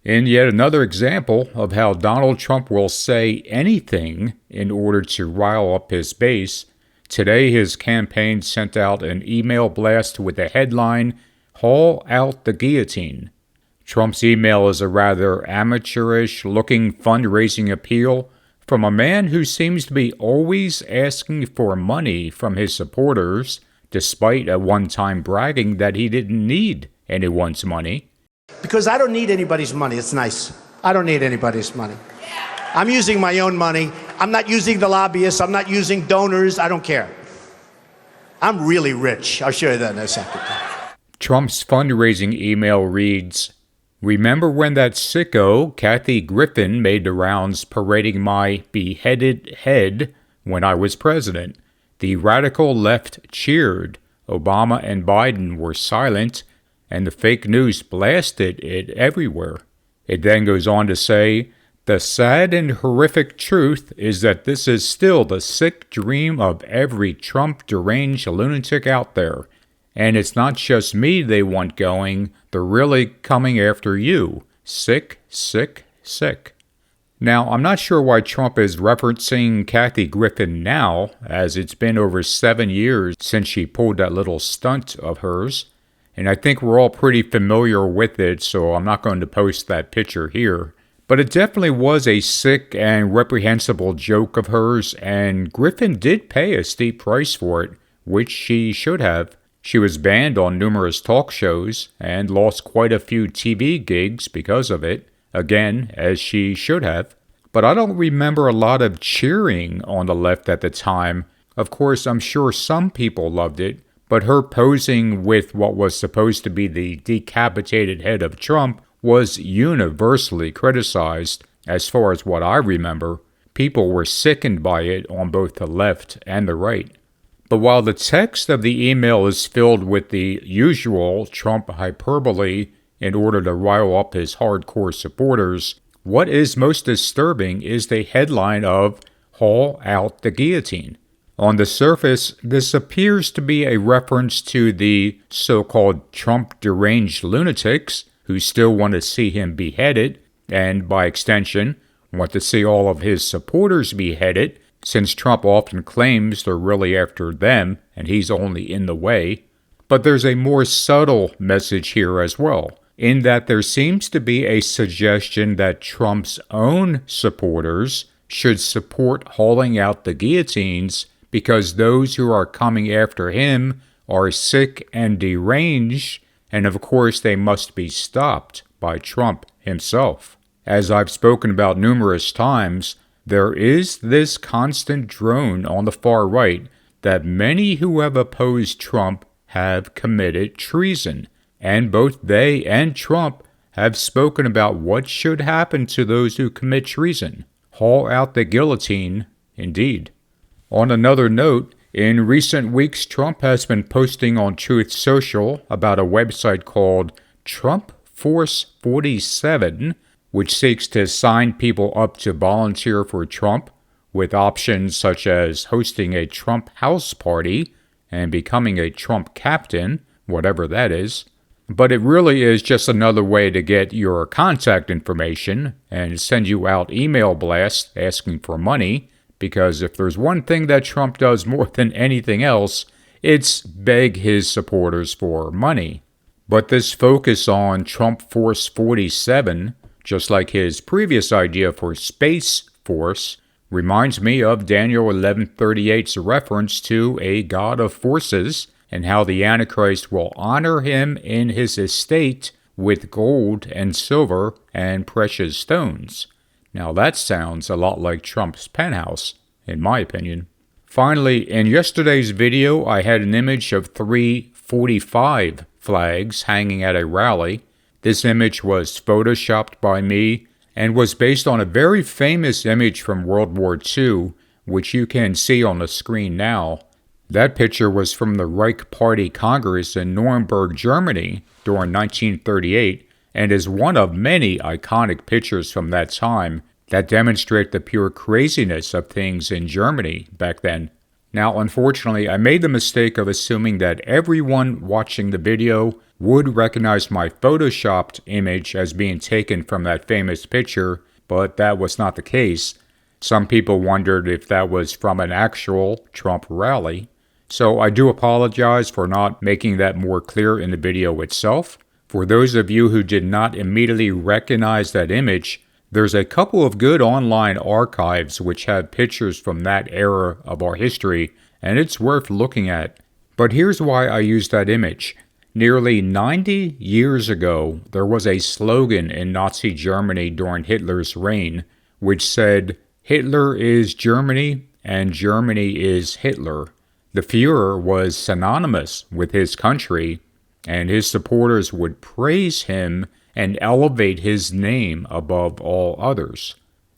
In yet another example of how Donald Trump will say anything in order to rile up his base, today his campaign sent out an email blast with the headline, "Haul out the guillotine." Trump's email is a rather amateurish-looking fundraising appeal from a man who seems to be always asking for money from his supporters, despite at one time bragging that he didn't need anyone's money. Because I don't need anybody's money. It's nice. I don't need anybody's money. I'm using my own money. I'm not using the lobbyists. I'm not using donors. I don't care. I'm really rich. I'll show you that in a second. Trump's fundraising email reads, "Remember when that sicko, Kathy Griffin, made the rounds parading my beheaded head when I was president? The radical left cheered. Obama and Biden were silent, and the fake news blasted it everywhere." It then goes on to say, "The sad and horrific truth is that this is still the sick dream of every Trump deranged lunatic out there. And it's not just me they want going, they're really coming after you. Sick, sick, sick." Now, I'm not sure why Trump is referencing Kathy Griffin now, as it's been over 7 years since she pulled that little stunt of hers. And I think we're all pretty familiar with it, so I'm not going to post that picture here. But it definitely was a sick and reprehensible joke of hers, and Griffin did pay a steep price for it, which she should have. She was banned on numerous talk shows and lost quite a few TV gigs because of it, again, as she should have. But I don't remember a lot of cheering on the left at the time. Of course, I'm sure some people loved it, but her posing with what was supposed to be the decapitated head of Trump was universally criticized, as far as what I remember. People were sickened by it on both the left and the right. But while the text of the email is filled with the usual Trump hyperbole in order to rile up his hardcore supporters, what is most disturbing is the headline of "Haul out the guillotine." On the surface, this appears to be a reference to the so-called Trump deranged lunatics who still want to see him beheaded, and by extension, want to see all of his supporters beheaded, since Trump often claims they're really after them and he's only in the way. But there's a more subtle message here as well, in that there seems to be a suggestion that Trump's own supporters should support hauling out the guillotines because those who are coming after him are sick and deranged, and of course they must be stopped by Trump himself. As I've spoken about numerous times, there is this constant drone on the far right that many who have opposed Trump have committed treason, and both they and Trump have spoken about what should happen to those who commit treason. Haul out the guillotine, indeed. On another note, in recent weeks, Trump has been posting on Truth Social about a website called Trump Force 47, which seeks to sign people up to volunteer for Trump, with options such as hosting a Trump house party and becoming a Trump captain, whatever that is. But it really is just another way to get your contact information and send you out email blasts asking for money, because if there's one thing that Trump does more than anything else, it's beg his supporters for money. But this focus on Trump Force 47, just like his previous idea for Space Force, reminds me of Daniel 11:38's reference to a god of forces and how the Antichrist will honor him in his estate with gold and silver and precious stones. Now that sounds a lot like Trump's penthouse, in my opinion. Finally, in yesterday's video, I had an image of 345 flags hanging at a rally. This image was photoshopped by me and was based on a very famous image from World War II, which you can see on the screen now. That picture was from the Reich Party Congress in Nuremberg, Germany during 1938, and is one of many iconic pictures from that time that demonstrate the pure craziness of things in Germany back then. Now, unfortunately, I made the mistake of assuming that everyone watching the video would recognize my photoshopped image as being taken from that famous picture, but that was not the case. Some people wondered if that was from an actual Trump rally. So I do apologize for not making that more clear in the video itself. For those of you who did not immediately recognize that image, there's a couple of good online archives which have pictures from that era of our history, and it's worth looking at. But here's why I used that image. Nearly 90 years ago, there was a slogan in Nazi Germany during Hitler's reign, which said, "Hitler is Germany, and Germany is Hitler." The Führer was synonymous with his country, and his supporters would praise him and elevate his name above all others.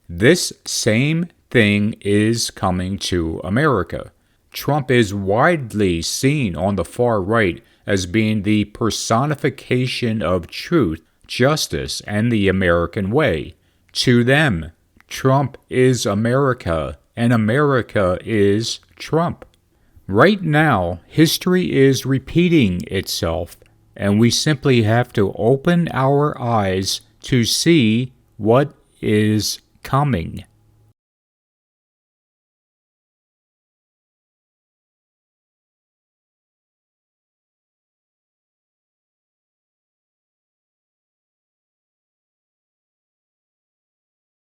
This same thing is coming to America. Trump is widely seen on the far right as being the personification of truth, justice, and the American way. To them, Trump is America, and America is Trump. Right now, history is repeating itself, and we simply have to open our eyes to see what is coming.